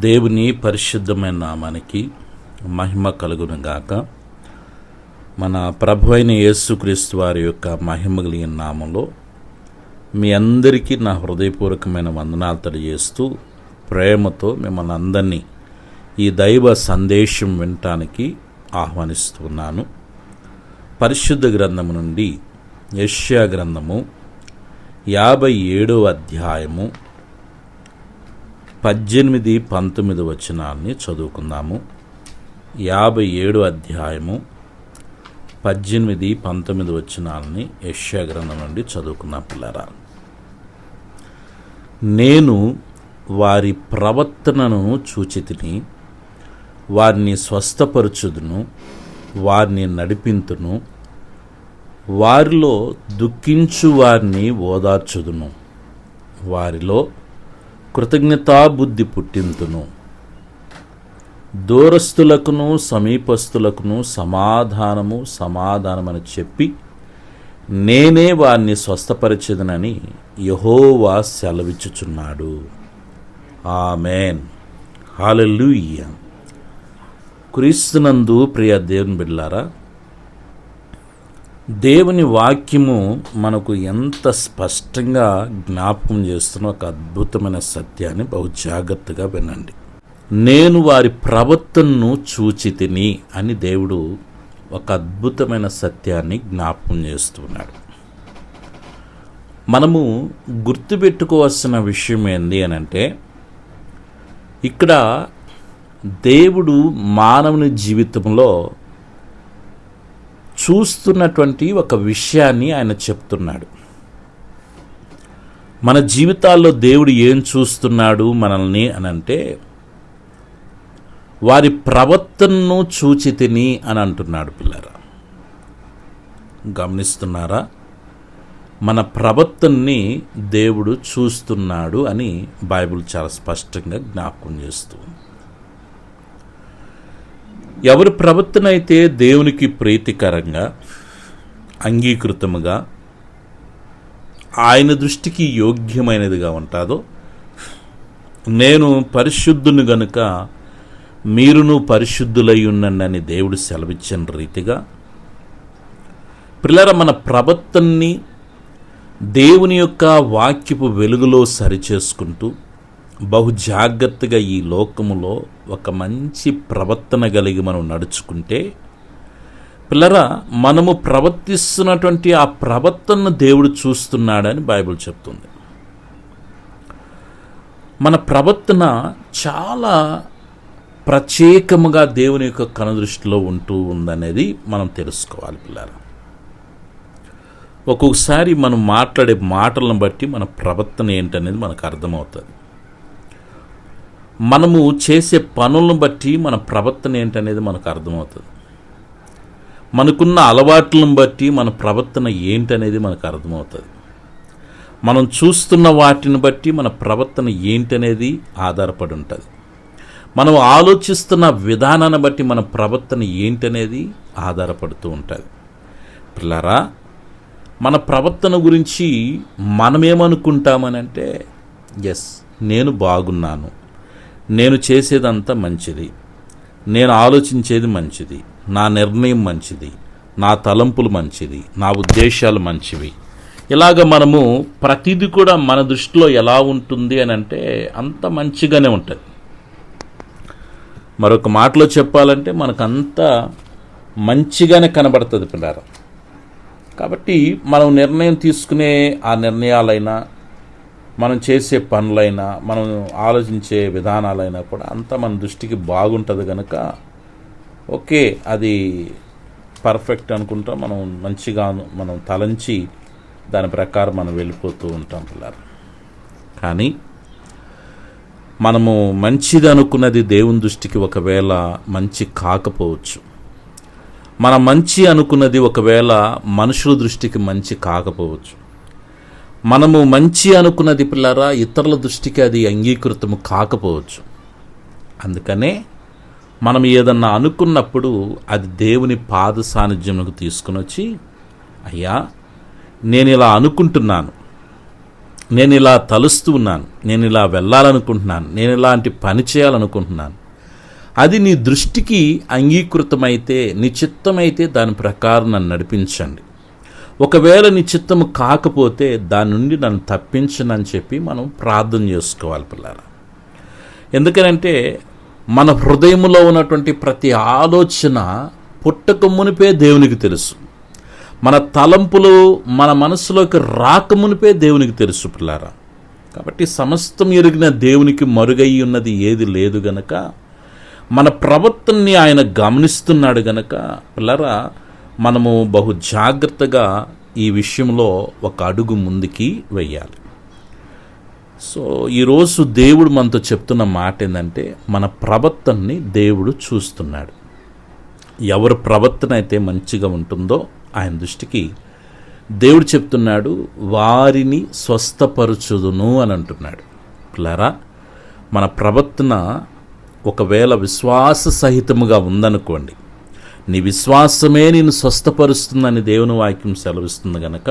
దేవుని పరిశుద్ధమైన నామానికి మహిమ కలుగును గాక. మన ప్రభు అయిన యేసుక్రీస్తు వారి యొక్క మహిమ కలిగిన నామంలో మీ అందరికీ నా హృదయపూర్వకమైన వందనాలు తెలియజేస్తూ ప్రేమతో మిమ్మల్ని అందరినీ ఈ దైవ సందేశం వినటానికి ఆహ్వానిస్తున్నాను. పరిశుద్ధ గ్రంథము నుండి యెషయా గ్రంథము 57వ అధ్యాయము 18-19 వచనాల్ని చదువుకుందాము. 57వ అధ్యాయము 18-19 వచనాల్ని యెషయా గ్రంథం నుండి చదువుకున్న పిల్లరా. నేను వారి ప్రవర్తనను చూచితిని, వారిని స్వస్థపరచుదును, వారిని నడిపింతును, వారిలో దుఃఖించు వారిని ఓదార్చుదును, వారిలో కృతజ్ఞతాబుద్ధి పుట్టింతును, దూరస్తులకును సమీపస్తులకును సమాధానమని చెప్పి నేనే వారిని స్వస్థపరిచెదనని యెహోవా సెలవిచ్చుచున్నాడు. ఆమేన్. హల్లెలూయా. క్రీస్తునందు ప్రియ దేవుని బిడ్డలారా, దేవుని వాక్యము మనకు ఎంత స్పష్టంగా జ్ఞాపకం చేస్తున్న ఒక అద్భుతమైన సత్యాన్ని బహు జాగ్రత్తగా వినండి. నేను వారి ప్రవర్తనను చూచితిని అని దేవుడు ఒక అద్భుతమైన సత్యాన్ని జ్ఞాపకం చేస్తున్నాడు. మనము గుర్తుపెట్టుకోవాల్సిన విషయం ఏంది అని అంటే, ఇక్కడ దేవుడు మానవుని జీవితంలో చూస్తున్నటువంటి ఒక విషయాన్ని ఆయన చెప్తున్నాడు. మన జీవితాల్లో దేవుడు ఏం చూస్తున్నాడు మనల్ని అని అంటే, వారి ప్రవర్తనను చూచితిని అని అంటున్నాడు. పిల్లరా, గమనిస్తున్నారా? మన ప్రవర్తనని దేవుడు చూస్తున్నాడు అని బైబిల్ చాలా స్పష్టంగా జ్ఞాపకం చేస్తుంది. ఎవరి ప్రవర్తన అయితే దేవునికి ప్రీతికరంగా, అంగీకృతముగా, ఆయన దృష్టికి యోగ్యమైనదిగా ఉంటుందో, నేను పరిశుద్ధుని గనుక మీరును పరిశుద్ధులై ఉన్నని దేవుడు సెలవిచ్చిన రీతిగా పిల్లల మన ప్రవర్తనని దేవుని యొక్క వాక్యపు వెలుగులో సరిచేసుకుంటూ బహు జాగ్రత్తగా ఈ లోకములో ఒక మంచి ప్రవర్తన కలిగి మనం నడుచుకుంటే పిల్లరా, మనము ప్రవర్తిస్తున్నటువంటి ఆ ప్రవర్తనను దేవుడు చూస్తున్నాడని బైబిల్ చెప్తుంది. మన ప్రవర్తన చాలా ప్రత్యేకముగా దేవుని యొక్క కనుదృష్టిలో ఉంటూ ఉందనేది మనం తెలుసుకోవాలి. పిల్లరా, ఒక్కొక్కసారి మనం మాట్లాడే మాటలను బట్టి మన ప్రవర్తన ఏంటనేది మనకు అర్థమవుతుంది. మనము చేసే పనులను బట్టి మన ప్రవర్తన ఏంటనేది మనకు అర్థమవుతుంది. మనకున్న అలవాట్లను బట్టి మన ప్రవర్తన ఏంటనేది మనకు అర్థమవుతుంది. మనం చూస్తున్న వాటిని బట్టి మన ప్రవర్తన ఏంటనేది ఆధారపడి ఉంటుంది. మనం ఆలోచిస్తున్న విధానాన్ని బట్టి మన ప్రవర్తన ఏంటనేది ఆధారపడుతూ ఉంటుంది. పిల్లరా, మన ప్రవర్తన గురించి మనమేమనుకుంటామని అంటే, ఎస్, నేను బాగున్నాను, నేను చేసేదంతా మంచిది, నేను ఆలోచించేది మంచిది, నా నిర్ణయం మంచిది, నా తలంపులు మంచిది, నా ఉద్దేశాలు మంచివి. ఇలాగ మనము ప్రతిదీ కూడా మన దృష్టిలో ఎలా ఉంటుంది అని అంటే అంత మంచిగానే ఉంటుంది. మరొక మాటలో చెప్పాలంటే మనకంతా మంచిగానే కనబడుతుంది పిల్లరా. కాబట్టి మనం నిర్ణయం తీసుకునే ఆ నిర్ణయాలైనా, మనం చేసే పనులైనా, మనం ఆలోచించే విధానాలైనా కూడా అంతా మన దృష్టికి బాగుంటుంది కనుక ఓకే, అది పర్ఫెక్ట్ అనుకుంటా మనం మంచిగా మనం తలంచి దాని ప్రకారం మనం వెళ్ళిపోతూ ఉంటాం పిల్లలు. కానీ మనము మంచిది అనుకున్నది దేవుని దృష్టికి ఒకవేళ మంచి కాకపోవచ్చు. మనం మంచి అనుకున్నది ఒకవేళ మనుషుల దృష్టికి మంచి కాకపోవచ్చు. మనము మంచి అనుకున్నది పిల్లరా ఇతరుల దృష్టికి అది అంగీకృతము కాకపోవచ్చు. అందుకనే మనం ఏదన్నా అనుకున్నప్పుడు అది దేవుని పాద సాన్నిధ్యంకు తీసుకుని వచ్చి, అయ్యా నేను ఇలా అనుకుంటున్నాను, నేను ఇలా తలుస్తూ ఉన్నాను, నేను ఇలా వెళ్ళాలనుకుంటున్నాను, నేను ఇలాంటి పని చేయాలనుకుంటున్నాను, అది నీ దృష్టికి అంగీకృతమైతే, నీ చిత్తమైతే దాని ప్రకారం నన్ను నడిపించండి. ఒకవేళ నీ చిత్తము కాకపోతే దాని నుండి నన్ను తప్పించనని చెప్పి మనం ప్రార్థన చేసుకోవాలి పిల్లారా. ఎందుకనంటే మన హృదయంలో ఉన్నటువంటి ప్రతి ఆలోచన పుట్టక మునిపే దేవునికి తెలుసు. మన తలంపులు మన మనసులోకి రాకమునిపే దేవునికి తెలుసు పిల్లారా. కాబట్టి సమస్తం ఎరిగిన దేవునికి మరుగై ఉన్నది ఏది లేదు గనక, మన ప్రవర్తనని ఆయన గమనిస్తున్నాడు గనక పిల్లారా, మనము బహు జాగ్రత్తగా ఈ విషయంలో ఒక అడుగు ముందుకి వెయ్యాలి. సో ఈరోజు దేవుడు మనతో చెప్తున్న మాట ఏంటంటే, మన ప్రవర్తనని దేవుడు చూస్తున్నాడు. ఎవరి ప్రవర్తన అయితే మంచిగా ఉంటుందో ఆయన దృష్టికి దేవుడు చెప్తున్నాడు, వారిని స్వస్థపరచుదును అని అంటున్నాడు. పిల్లరా, మన ప్రవర్తన ఒకవేళ విశ్వాస సహితముగా ఉందనుకోండి, నీ విశ్వాసమే నేను స్వస్థపరుస్తుందని దేవుని వాక్యం సెలవిస్తుంది గనక,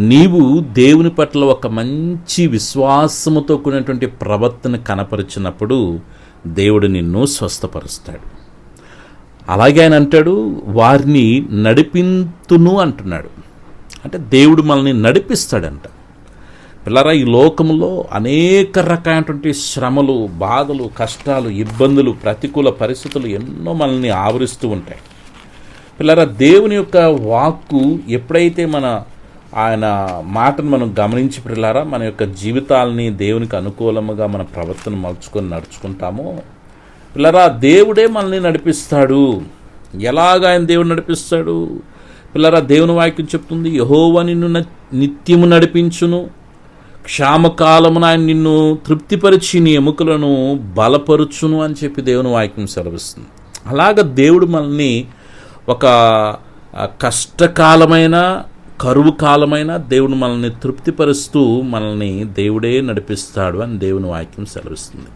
నీవు దేవుని పట్ల ఒక మంచి విశ్వాసముతో కూడినటువంటి ప్రవర్తన కనపరిచినప్పుడు దేవుడు నిన్ను స్వస్థపరుస్తాడు. అలాగే ఆయన అంటాడు, వారిని నడిపింతును అంటున్నాడు. అంటే దేవుడు మనల్ని నడిపిస్తాడంట. పిల్లరా, ఈ లోకంలో అనేక రకాలైనటువంటి శ్రమలు, బాధలు, కష్టాలు, ఇబ్బందులు, ప్రతికూల పరిస్థితులు ఎన్నో మనల్ని ఆవరిస్తూ ఉంటాయి. పిల్లరా, దేవుని యొక్క వాక్కు ఎప్పుడైతే ఆయన మాటను మనం గమనించి పిల్లారా మన యొక్క జీవితాలని దేవునికి అనుకూలముగా మన ప్రవర్తన మలుచుకొని నడుచుకుంటామో పిల్లరా, దేవుడే మనల్ని నడిపిస్తాడు. ఎలాగ ఆయన దేవుడు నడిపిస్తాడు పిల్లరా? దేవుని వాక్యం చెప్తుంది, యెహోవా నిన్ను నిత్యము నడిపించును, క్షామకాలమున ఆయన నిన్ను తృప్తిపరిచి నీ ఎముకలను బలపరుచును అని చెప్పి దేవుని వాక్యం సెలవిస్తుంది. అలాగ దేవుడు మనల్ని ఒక కష్టకాలమైన, కరువు కాలమైన దేవుడు మనల్ని తృప్తిపరుస్తూ మనల్ని దేవుడే నడిపిస్తాడు అని దేవుని వాక్యం సెలవిస్తుంది.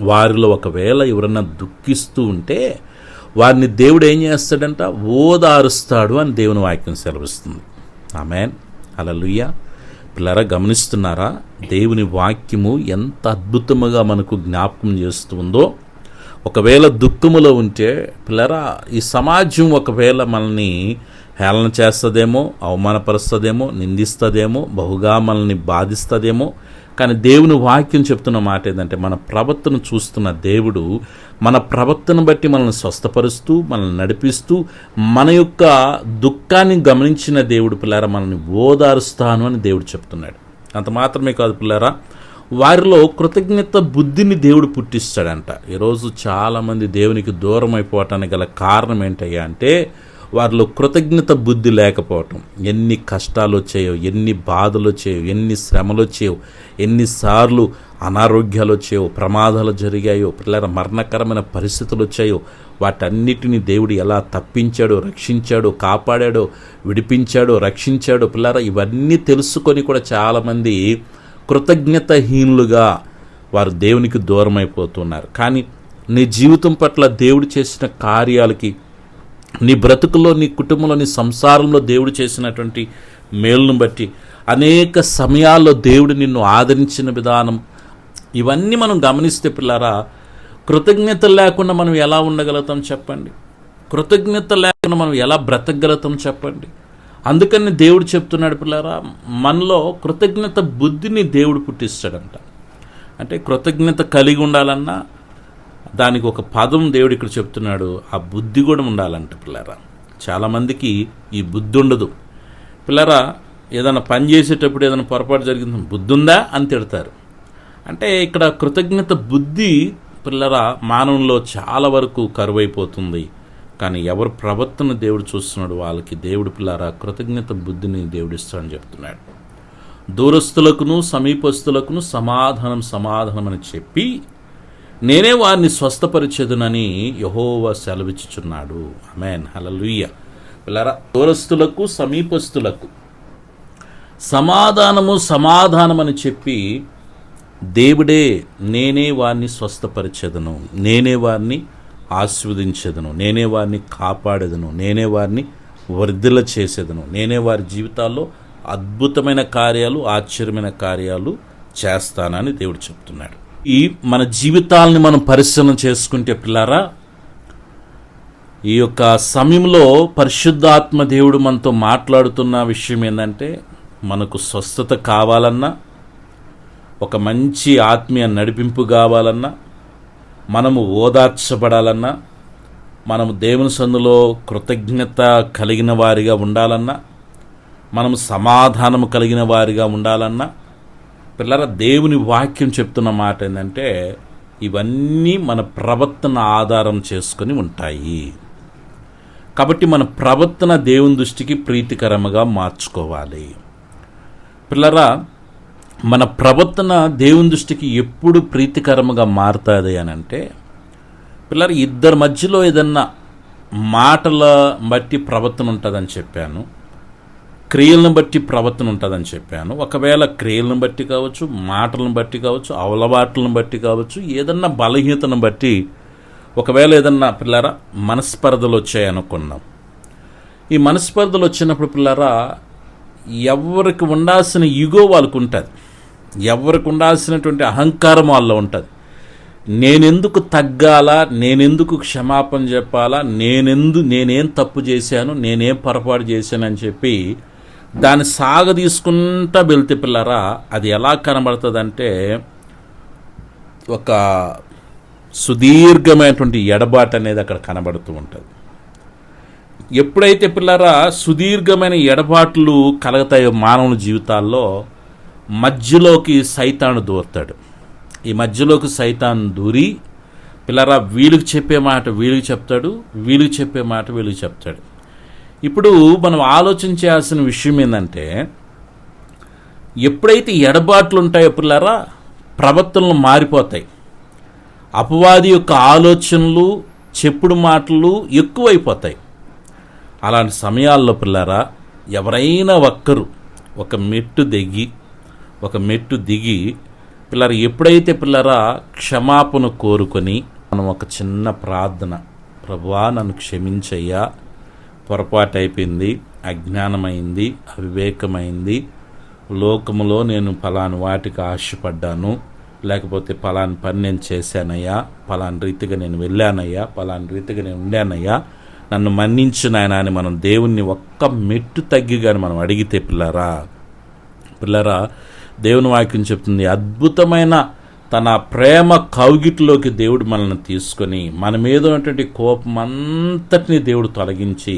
వారిలో ఒకవేళ ఎవరన్నా దుఃఖిస్తూ ఉంటే వారిని దేవుడు ఏం చేస్తాడంట? ఓదారుస్తాడు అని దేవుని వాక్యం సెలవిస్తుంది. ఆమేన్, హల్లెలూయా. పిల్లరా, గమనిస్తున్నారా? దేవుని వాక్యము ఎంత అద్భుతముగా మనకు జ్ఞాపకం చేస్తుందో. ఒకవేళ దుఃఖములో ఉంటే పిల్లరా, ఈ సమాజం ఒకవేళ మనల్ని హేళన చేస్తుందేమో, అవమానపరుస్తుందేమో, నిందిస్తుందేమో, బహుగా మనల్ని బాధిస్తుందేమో, కానీ దేవుని వాక్యం చెప్తున్న మాట ఏంటంటే, మన ప్రవర్తన చూస్తున్న దేవుడు మన ప్రవర్తన బట్టి మనల్ని స్వస్థపరుస్తూ, మనల్ని నడిపిస్తూ, మన యొక్క దుఃఖాన్ని గమనించిన దేవుడు పిల్లారా మనల్ని ఓదారుస్తాను అని దేవుడు చెప్తున్నాడు. అంత మాత్రమే కాదు పిల్లారా, వారిలో కృతజ్ఞత బుద్ధిని దేవుడు పుట్టిస్తాడంట. ఈరోజు చాలామంది దేవునికి దూరం అయిపోవటానికి గల కారణం ఏంటయ్యా అంటే, వారిలో కృతజ్ఞత బుద్ధి లేకపోవటం. ఎన్ని కష్టాలు వచ్చాయో, ఎన్ని బాధలు వచ్చాయో, ఎన్ని శ్రమలు వచ్చాయో, ఎన్నిసార్లు అనారోగ్యాలు వచ్చాయో, ప్రమాదాలు జరిగాయో, పిల్లల మరణకరమైన పరిస్థితులు వచ్చాయో, వాటన్నిటిని దేవుడు ఎలా తప్పించాడో, రక్షించాడో, కాపాడాడో, విడిపించాడో, రక్షించాడో పిల్లరా, ఇవన్నీ తెలుసుకొని కూడా చాలామంది కృతజ్ఞతహీనులుగా వారు దేవునికి దూరం అయిపోతున్నారు. కానీ నీ జీవితం పట్ల దేవుడు చేసిన కార్యాలకి, నీ బ్రతుకుల్లో, నీ కుటుంబంలో, నీ సంసారంలో దేవుడు చేసినటువంటి మేలును బట్టి అనేక సమయాల్లో దేవుడు నిన్ను ఆదరించిన విధానం, ఇవన్నీ మనం గమనిస్తే పిల్లారా, కృతజ్ఞత లేకుండా మనం ఎలా ఉండగలుగుతాం చెప్పండి? కృతజ్ఞత లేకుండా మనం ఎలా బ్రతకగలుగుతాం చెప్పండి? అందుకని దేవుడు చెప్తున్నాడు పిల్లారా, మనలో కృతజ్ఞత బుద్ధిని దేవుడు పుట్టిస్తాడంట. అంటే కృతజ్ఞత కలిగి ఉండాలన్నా దానికి ఒక పదం దేవుడు ఇక్కడ చెప్తున్నాడు, ఆ బుద్ధి కూడా ఉండాలంట పిల్లరా. చాలామందికి ఈ బుద్ధి ఉండదు పిల్లరా. ఏదైనా పని చేసేటప్పుడు ఏదైనా పొరపాటు జరిగింది, బుద్ధి ఉందా అని తిడతారు. అంటే ఇక్కడ కృతజ్ఞత బుద్ధి పిల్లరా మానవుల్లో చాలా వరకు కరువైపోతుంది. కానీ ఎవరు ప్రవర్తన దేవుడు చూస్తున్నాడు వాళ్ళకి దేవుడు పిల్లరా కృతజ్ఞత బుద్ధిని దేవుడు ఇస్తాడని చెప్తున్నాడు. దూరస్తులకును సమీపస్తులకును సమాధానం అని చెప్పి నేనే వారిని స్వస్థపరిచెదనని యెహోవా సెలవిచ్చుచున్నాడు. ఆమేన్, హల్లెలూయా. పిల్లరా, దూరస్తులకు సమీపస్తులకు సమాధానమని చెప్పి దేవుడే నేనే వారిని స్వస్థపరిచెదను, నేనే వారిని ఆశీర్వదించెదను, నేనే వారిని కాపాడెదను, నేనే వారిని వర్ధిల్ల చేసేదను, నేనే వారి జీవితాల్లో అద్భుతమైన కార్యాలు, ఆశ్చర్యమైన కార్యాలు చేస్తానని దేవుడు చెప్తున్నాడు. ఈ మన జీవితాలని మనం పరిశీలన చేసుకుంటే పిల్లారా, ఈ యొక్క సమయంలో పరిశుద్ధాత్మ దేవుడు మనతో మాట్లాడుతున్న విషయం ఏంటంటే, మనకు స్వస్థత కావాలన్నా, ఒక మంచి ఆత్మీయ నడిపింపు కావాలన్నా, మనము ఓదార్చబడాలన్నా, మనము దేవుని సందులో కృతజ్ఞత కలిగిన వారిగా ఉండాలన్నా, మనము సమాధానము కలిగిన వారిగా ఉండాలన్నా, పిల్లల దేవుని వాక్యం చెప్తున్న మాట ఏంటంటే, ఇవన్నీ మన ప్రవర్తన ఆధారం చేసుకొని ఉంటాయి. కాబట్టి మన ప్రవర్తన దేవుని దృష్టికి ప్రీతికరముగా మార్చుకోవాలి. పిల్లరా, మన ప్రవర్తన దేవుని దృష్టికి ఎప్పుడు ప్రీతికరముగా మారుతుంది అని అంటే, పిల్లలు ఇద్దరి మధ్యలో ఏదన్నా మాటల బట్టి ప్రవర్తన ఉంటుందని చెప్పాను, క్రియలను బట్టి ప్రవర్తన ఉంటుందని చెప్పాను. ఒకవేళ క్రియలను బట్టి కావచ్చు, మాటలను బట్టి కావచ్చు, అలవాట్లను బట్టి కావచ్చు, ఏదన్నా బలహీనతను బట్టి ఒకవేళ ఏదన్నా పిల్లరా మనస్పర్ధలు వచ్చాయనుకున్నాం. ఈ మనస్పర్ధలు వచ్చినప్పుడు పిల్లరా, ఎవరికి ఉండాల్సిన ఈగో వాళ్ళకు ఉంటుంది, ఎవరికి ఉండాల్సినటువంటి అహంకారం వాళ్ళలో ఉంటుంది. నేనెందుకు తగ్గాలా, నేనెందుకు క్షమాపణ చెప్పాలా, నేనేం తప్పు చేశాను, నేనేం పొరపాటు చేశానని చెప్పి దాన్ని సాగదీసుకుంటా వెళ్తే పిల్లరా, అది ఎలా కనబడుతుందంటే ఒక సుదీర్ఘమైనటువంటి ఎడబాటు అనేది అక్కడ కనబడుతూ ఉంటుంది. ఎప్పుడైతే పిల్లరా సుదీర్ఘమైన ఎడబాట్లు కలుగుతాయో మానవుల జీవితాల్లో, మధ్యలోకి సైతాను దూరతాడు. ఈ మధ్యలోకి సైతాను దూరి పిల్లరా వీళ్ళకి చెప్పే మాట వీళ్ళకి చెప్తాడు, వీళ్ళకి చెప్పే మాట వీళ్ళకి చెప్తాడు. ఇప్పుడు మనం ఆలోచించాల్సిన విషయం ఏంటంటే, ఎప్పుడైతే ఎడబాట్లు ఉంటాయో పిల్లరా ప్రవర్తనలు మారిపోతాయి. అపవాది యొక్క ఆలోచనలు, చెప్పుడు మాటలు ఎక్కువైపోతాయి. అలాంటి సమయాల్లో పిల్లరా ఎవరైనా ఒక్కరు ఒక మెట్టు దిగి పిల్లరా ఎప్పుడైతే పిల్లరా క్షమాపణ కోరుకొని మనం ఒక చిన్న ప్రార్థన, ప్రభువా నన్ను క్షమించయ్యా, పొరపాటు అయిపోయింది, అజ్ఞానమైంది, అవివేకమైంది, లోకములో నేను పలాని వాటికి ఆశపడ్డాను, లేకపోతే పలాని పని నేను చేశానయ్యా, పలాని రీతిగా నేను వెళ్ళానయ్యా, పలాని రీతిగా నేను ఉండానయ్యా, నన్ను మన్నించు నాయనా అని మనం దేవుణ్ణి ఒక్క మెట్టు తగ్గి కానీ మనం అడిగితే పిల్లరా దేవుని వాక్యం చెప్తుంది, అద్భుతమైన తన ప్రేమ కౌగిట్లోకి దేవుడు మనల్ని తీసుకొని మన మీద ఉన్నటువంటి కోపం అంతటినీ దేవుడు తొలగించి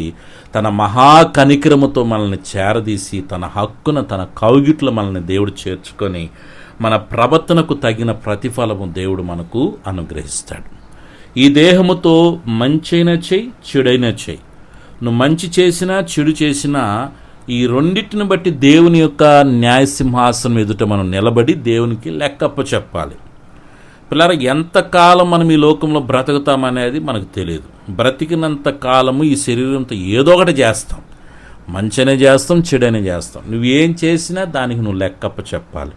తన మహాకనికరముతో మనల్ని చేరదీసి తన హక్కున తన కౌగిట్లో మనల్ని దేవుడు చేర్చుకొని మన ప్రవర్తనకు తగిన ప్రతిఫలము దేవుడు మనకు అనుగ్రహిస్తాడు. ఈ దేహముతో మంచైనా చెయ్యి, చెడైనా చెయ్యి. నువ్వు మంచి చేసినా చెడు చేసినా ఈ రెండింటిని బట్టి దేవుని యొక్క న్యాయసింహాసనం ఎదుట మనం నిలబడి దేవునికి లెక్కప్ప చెప్పాలి. పిల్లరా ఎంతకాలం మనం ఈ లోకంలో బ్రతుకుతామనేది మనకు తెలియదు. బ్రతికినంత కాలము ఈ శరీరంతో ఏదో ఒకటి చేస్తాం, మంచనే చేస్తాం, చెడనే చేస్తాం. నువ్వేం చేసినా దానికి నువ్వు లెక్కప్ప చెప్పాలి.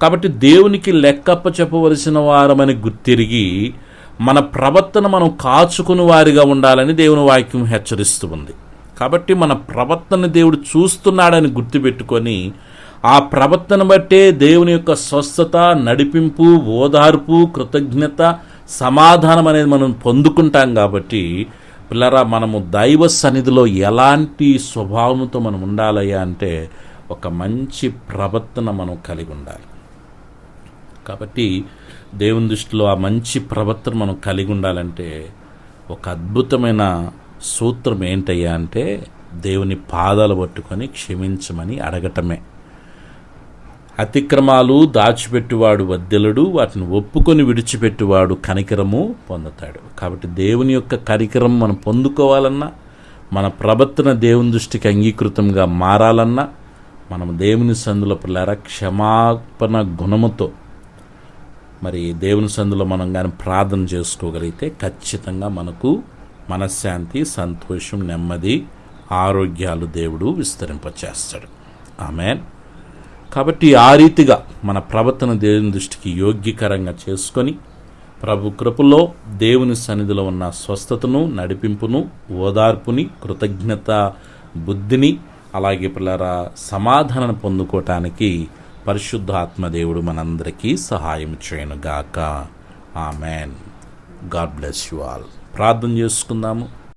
కాబట్టి దేవునికి లెక్కప్ప చెప్పవలసిన వారమని గుర్తిరిగి మన ప్రవర్తన మనం కాచుకుని వారిగా ఉండాలని దేవుని వాక్యం హెచ్చరిస్తూ ఉంది. కాబట్టి మన ప్రవర్తన దేవుడు చూస్తున్నాడని గుర్తుపెట్టుకొని ఆ ప్రవర్తన బట్టే దేవుని యొక్క స్వస్థత, నడిపింపు, ఓదార్పు, కృతజ్ఞత, సమాధానం అనేది మనం పొందుకుంటాం. కాబట్టి పిల్లరా మనము దైవ సన్నిధిలో ఎలాంటి స్వభావంతో మనం ఉండాలయ్యా అంటే ఒక మంచి ప్రవర్తన మనం కలిగి ఉండాలి. కాబట్టి దేవుని దృష్టిలో ఆ మంచి ప్రవర్తన మనం కలిగి ఉండాలంటే ఒక అద్భుతమైన సూత్రం ఏంటయ్యా అంటే దేవుని పాదాలు పట్టుకొని క్షమించమని అడగటమే. అతిక్రమాలు దాచిపెట్టువాడు వద్దెలడు, వాటిని ఒప్పుకొని విడిచిపెట్టువాడు కనికరము పొందుతాడు. కాబట్టి దేవుని యొక్క కనికరం మనం పొందుకోవాలన్నా, మన ప్రవర్తన దేవుని దృష్టికి అంగీకృతంగా మారాలన్నా మనం దేవుని సందులో పిల్లారా క్షమాపణ గుణముతో మరి దేవుని సందులో మనం కానీ ప్రార్థన చేసుకోగలిగితే ఖచ్చితంగా మనకు మనశ్శాంతి, సంతోషం, నెమ్మది, ఆరోగ్యాలు దేవుడు విస్తరింపచేస్తాడు. ఆమేన్. కాబట్టి ఆ రీతిగా మన ప్రవర్తన దేవుని దృష్టికి యోగ్యకరంగా చేసుకొని ప్రభు కృపలో దేవుని సన్నిధిలో ఉన్న స్వస్థతను, నడిపింపును, ఓదార్పుని, కృతజ్ఞత బుద్ధిని, అలాగే పిల్లరా సమాధానం పొందుకోవటానికి పరిశుద్ధ ఆత్మదేవుడు మనందరికీ సహాయం చేయనుగాక. Amen. God bless you all. ప్రార్థన చేసుకుందాము.